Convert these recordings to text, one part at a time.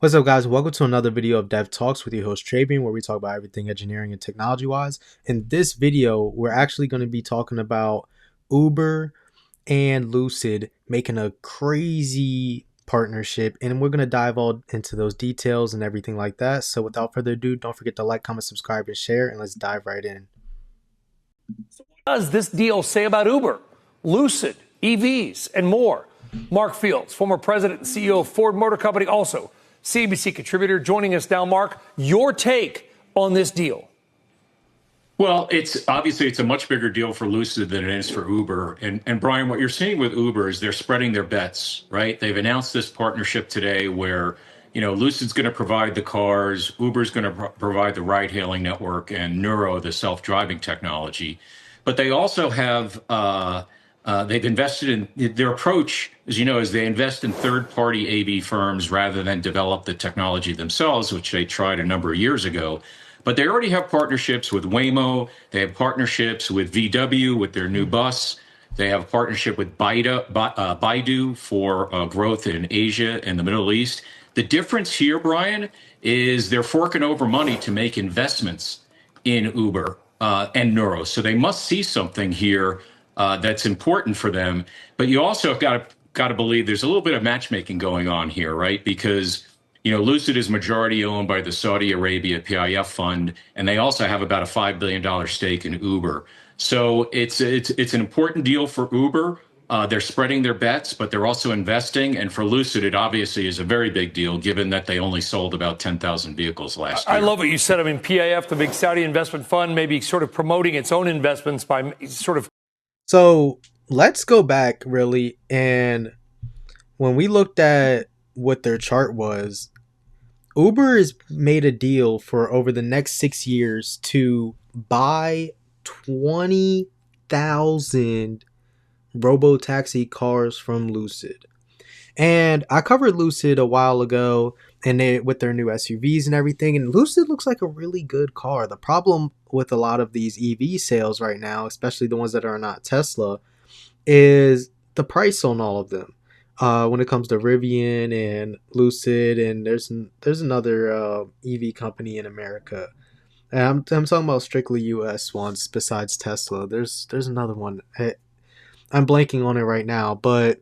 What's up, guys? Welcome to another video of DevTalks with your host Travian, where we talk about everything engineering and technology wise. In this video, we're actually going to be talking about Uber and Lucid making a crazy partnership, and we're going to dive all into those details and everything like that. So, without further ado, don't forget to like, comment, subscribe, and share, and let's dive right in. So what does this deal say about Uber, Lucid, EVs, and more? Mark Fields, former president and CEO of Ford Motor Company, also CNBC contributor, joining us now. Mark, your take on this deal? Well, it's a much bigger deal for Lucid than it is for Uber. And Brian, what you're seeing with Uber is they're spreading their bets, right? They've announced this partnership today where, Lucid's going to provide the cars, Uber's going to provide the ride-hailing network, and Neuro, the self-driving technology. But they also have they've invested in their approach, as you know, is they invest in third-party AV firms rather than develop the technology themselves, which they tried a number of years ago. But they already have partnerships with Waymo. They have partnerships with VW with their new bus. They have a partnership with Baidu for growth in Asia and the Middle East. The difference here, Brian, is they're forking over money to make investments in Uber and Neuro. So they must see something here that's important for them. But you also got to believe there's a little bit of matchmaking going on here, right? Because Lucid is majority owned by the Saudi Arabia PIF fund, and they also have about a $5 billion stake in Uber. So it's an important deal for Uber. They're spreading their bets, but they're also investing. And for Lucid, it obviously is a very big deal, given that they only sold about 10,000 vehicles last year. I love what you said. I mean, PIF, the big Saudi investment fund, maybe sort of promoting its own investments by sort of. So, let's go back really. And when we looked at what their chart was, Uber has made a deal for over the next 6 years to buy 20,000 robotaxi cars from Lucid. And I covered Lucid a while ago, and with their new SUVs and everything, and Lucid looks like a really good car. The problem with a lot of these EV sales right now, especially the ones that are not Tesla, is the price on all of them. When it comes to Rivian and Lucid, and there's another EV company in America. And I'm talking about strictly U.S. ones besides Tesla. There's another one. I'm blanking on it right now, but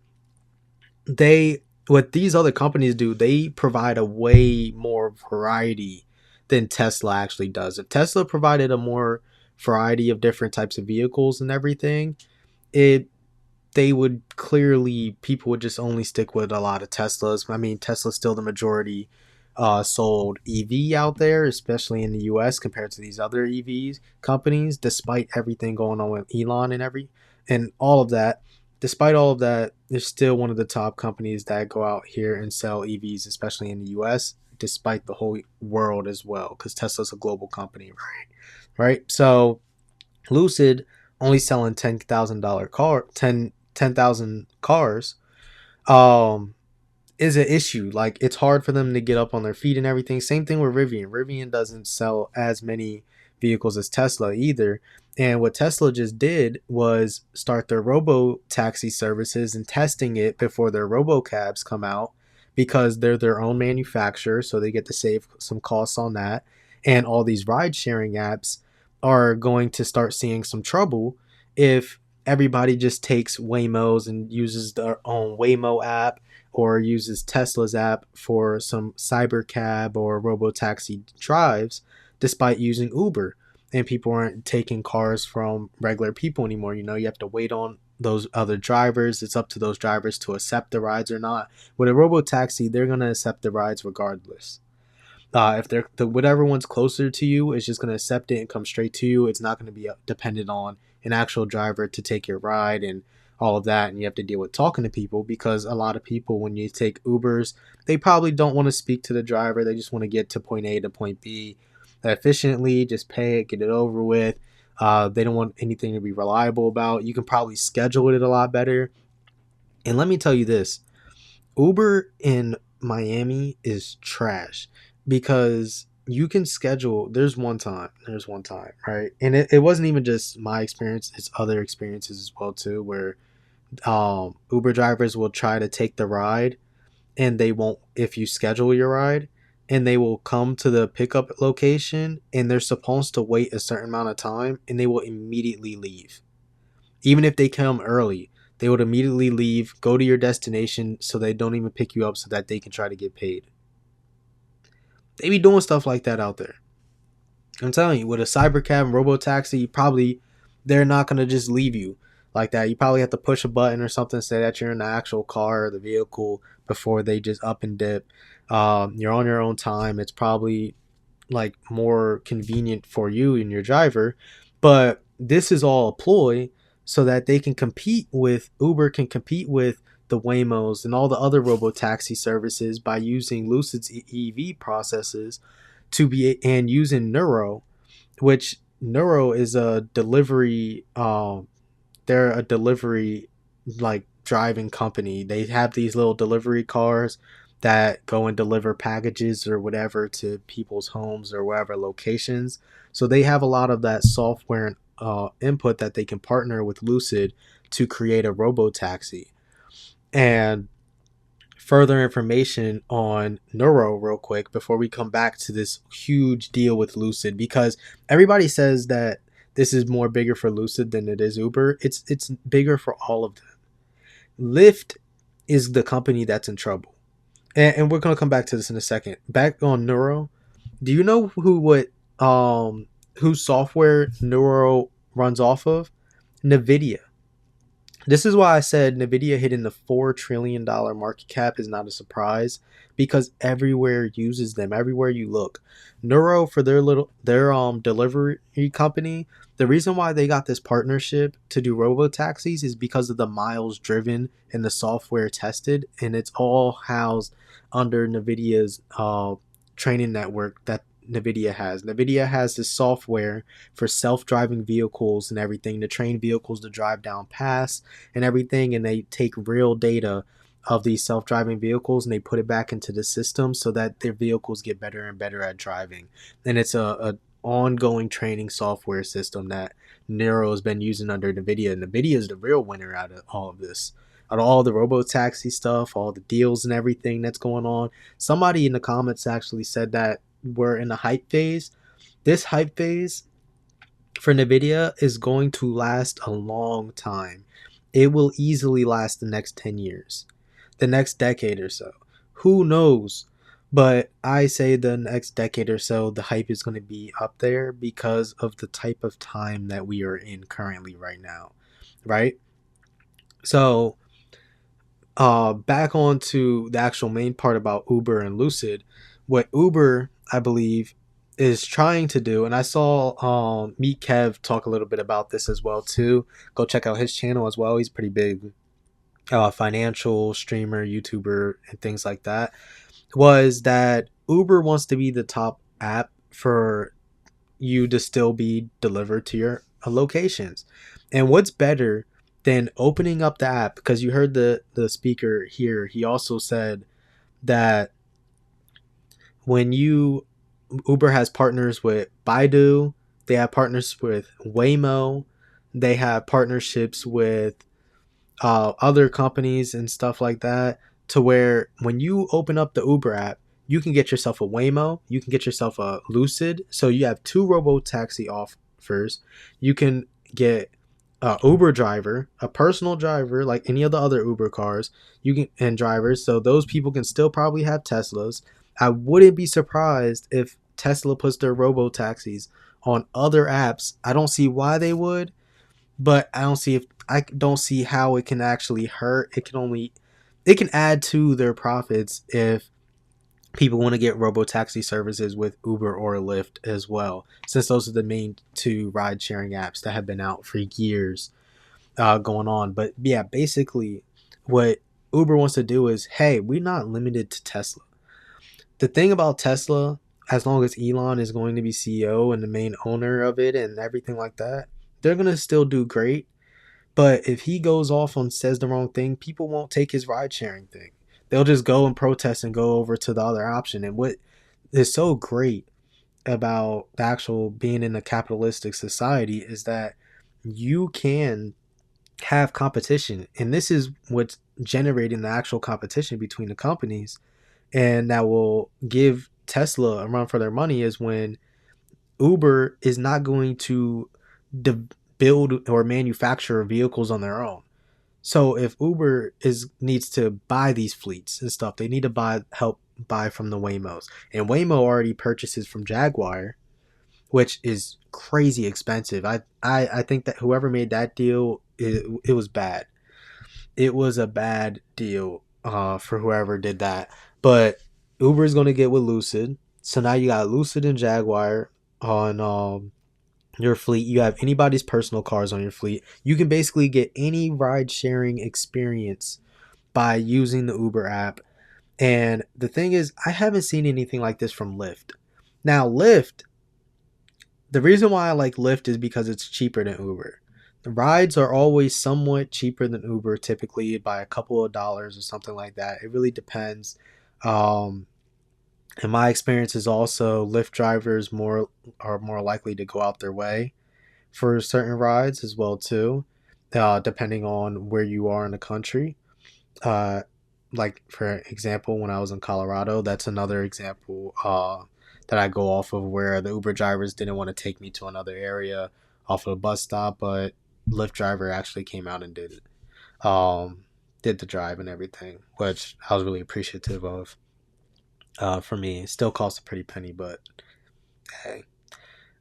what these other companies do, they provide a way more variety than Tesla actually does. If Tesla provided a more variety of different types of vehicles and everything, people would just only stick with a lot of Teslas. I mean, Tesla's still the majority sold EV out there, especially in the US compared to these other EVs companies, despite everything going on with Elon and all of that. Despite all of that, they're still one of the top companies that go out here and sell EVs, especially in the US, despite the whole world as well, because Tesla's a global company, right? Right? So Lucid only selling $10,000 cars is an issue. Like, it's hard for them to get up on their feet and everything. Same thing with Rivian. Rivian doesn't sell as many vehicles as Tesla either. And what Tesla just did was start their robo-taxi services and testing it before their robo-cabs come out, because they're their own manufacturer, so they get to save some costs on that. And all these ride-sharing apps are going to start seeing some trouble if everybody just takes Waymo's and uses their own Waymo app, or uses Tesla's app for some cybercab or robotaxi drives, despite using Uber. And people aren't taking cars from regular people anymore. You have to wait on those other drivers. It's up to those drivers to accept the rides or not. With a robotaxi, they're going to accept the rides regardless. If whatever one's closer to you is just going to accept it and come straight to you. It's not going to be dependent on an actual driver to take your ride and all of that. And you have to deal with talking to people, because a lot of people, when you take Ubers, they probably don't want to speak to the driver. They just want to get to point A to point B efficiently, just pay it, get it over with. They don't want anything to be reliable about. You can probably schedule it a lot better. And let me tell you this, Uber in Miami is trash, because you can schedule. There's one time, right? And it wasn't even just my experience, it's other experiences as well too, where Uber drivers will try to take the ride and they won't, if you schedule your ride, and they will come to the pickup location and they're supposed to wait a certain amount of time and they will immediately leave. Even if they come early, they would immediately leave, go to your destination so they don't even pick you up so that they can try to get paid. They be doing stuff like that out there. I'm telling you, with a cybercab and robotaxi, they're not going to just leave you like that. You probably have to push a button or something, say that you're in the actual car or the vehicle before they just up and dip. You're on your own time. It's probably like more convenient for you and your driver, but this is all a ploy so that they can compete with Uber, can compete with the Waymos and all the other robotaxi services by using Lucid's EV processes to be, and using Neuro, which Neuro is a delivery. They're a delivery like driving company. They have these little delivery cars that go and deliver packages or whatever to people's homes or wherever locations. So they have a lot of that software and input that they can partner with Lucid to create a robotaxi. And further information on Neuro real quick before we come back to this huge deal with Lucid, because everybody says that this is more bigger for Lucid than it is Uber. It's bigger for all of them. Lyft is the company that's in trouble. And we're gonna come back to this in a second. Back on Neuro, do you know whose software Neuro runs off of? NVIDIA. This is why I said NVIDIA hitting the $4 trillion market cap is not a surprise, because everywhere uses them, everywhere you look. Neuro, for their delivery company, the reason why they got this partnership to do robotaxis is because of the miles driven and the software tested, and it's all housed under NVIDIA's training network that NVIDIA has. NVIDIA has this software for self-driving vehicles and everything to train vehicles to drive down paths and everything, and they take real data of these self-driving vehicles and they put it back into the system so that their vehicles get better and better at driving. And it's a ongoing training software system that Nero has been using under NVIDIA. And NVIDIA is the real winner out of all of this. Out of all the robotaxi stuff, all the deals and everything that's going on. Somebody in the comments actually said that we're in a hype phase. This hype phase for NVIDIA is going to last a long time. It will easily last the next 10 years, the next decade or so. Who knows? But I say the next decade or so, the hype is going to be up there because of the type of time that we are in currently right now, right? So, back on to the actual main part about Uber and Lucid. What Uber, I believe, is trying to do, and I saw Meet Kev talk a little bit about this as well too. Go check out his channel as well. He's pretty big financial streamer, YouTuber, and things like that. Was that Uber wants to be the top app for you to still be delivered to your locations. And what's better than opening up the app? Because you heard the speaker here, he also said that when Uber has partners with Baidu, they have partners with Waymo, they have partnerships with other companies and stuff like that, to where when you open up the Uber app, you can get yourself a Waymo, you can get yourself a Lucid. So you have two robo-taxi offers. You can get a Uber driver, a personal driver like any of the other Uber cars, you can, and drivers. So those people can still probably have Teslas. I wouldn't be surprised if Tesla puts their robo-taxis on other apps. I don't see why they would, but I don't see how it can actually hurt. It can add to their profits if people want to get robotaxi services with Uber or Lyft as well, since those are the main two ride sharing apps that have been out for years going on. But yeah, basically what Uber wants to do is, hey, we're not limited to Tesla. The thing about Tesla, as long as Elon is going to be CEO and the main owner of it and everything like that, they're going to still do great. But if he goes off and says the wrong thing, people won't take his ride sharing thing. They'll just go and protest and go over to the other option. And what is so great about the actual being in a capitalistic society is that you can have competition, and this is what's generating the actual competition between the companies, and that will give Tesla a run for their money, is when Uber is not going to de- build or manufacture vehicles on their own. So if Uber is needs to buy these fleets and stuff, they need to help buy from the Waymos. And Waymo already purchases from Jaguar, which is crazy expensive. I think that whoever made that deal, it was bad. It was a bad deal for whoever did that. But Uber is going to get with Lucid. So now you got Lucid and Jaguar on your fleet. You have anybody's personal cars on your fleet. You can basically get any ride sharing experience by using the Uber app. And the thing is, I haven't seen anything like this from Lyft. Now, Lyft, the reason why I like Lyft is because it's cheaper than Uber. The rides are always somewhat cheaper than Uber, typically by a couple of dollars or something like that. It really depends. Um, in my experience, is also Lyft drivers are more likely to go out their way for certain rides as well too, depending on where you are in the country. Uh, like for example, when I was in Colorado, that's another example that I go off of, where the Uber drivers didn't want to take me to another area off of a bus stop, but Lyft driver actually came out and did it. Did the drive and everything, which I was really appreciative of. For me, it still cost a pretty penny, but hey.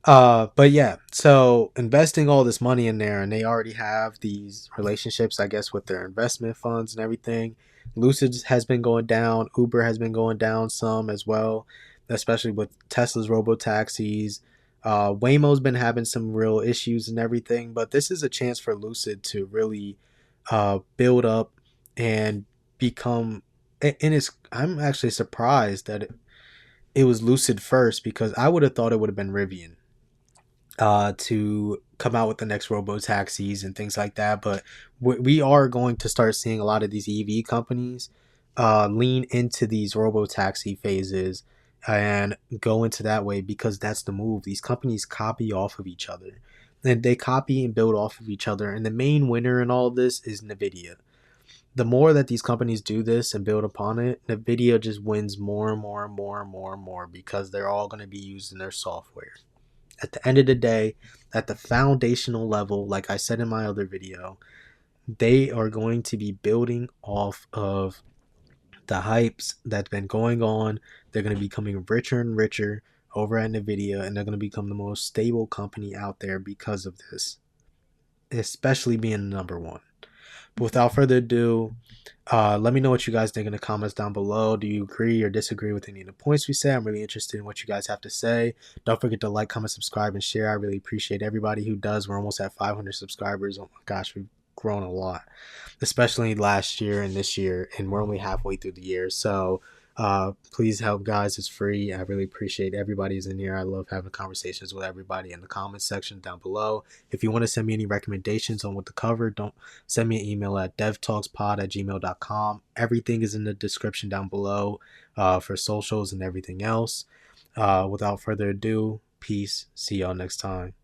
But yeah, so investing all this money in there, and they already have these relationships, I guess, with their investment funds and everything. Lucid has been going down. Uber has been going down some as well, especially with Tesla's robotaxis. Waymo's been having some real issues and everything, but this is a chance for Lucid to really build up and become. And it's I'm actually surprised that it was Lucid first, because I would have thought it would have been Rivian to come out with the next robo taxis and things like that. But we are going to start seeing a lot of these EV companies lean into these robo taxi phases and go into that way, because that's the move. These companies copy off of each other, and they copy and build off of each other. And the main winner in all of this is NVIDIA. The more that these companies do this and build upon it, NVIDIA just wins more and more and more and more and more, because they're all going to be used in their software. At the end of the day, at the foundational level, like I said in my other video, they are going to be building off of the hypes that's been going on. They're going to be becoming richer and richer over at NVIDIA, and they're going to become the most stable company out there because of this, especially being number one. But without further ado, let me know what you guys think in the comments down below. Do you agree or disagree with any of the points we said? I'm really interested in what you guys have to say. Don't forget to like, comment, subscribe, and share. I really appreciate everybody who does. We're almost at 500 subscribers. Oh my gosh, we've grown a lot, especially last year and this year, and we're only halfway through the year. So please help, guys. It's free. I really appreciate everybody's in here. I love having conversations with everybody in the comments section down below. If you want to send me any recommendations on what to cover, don't send me an email at devtalkspod@gmail.com. Everything is in the description down below for socials and everything else. Without further ado, peace. See y'all next time.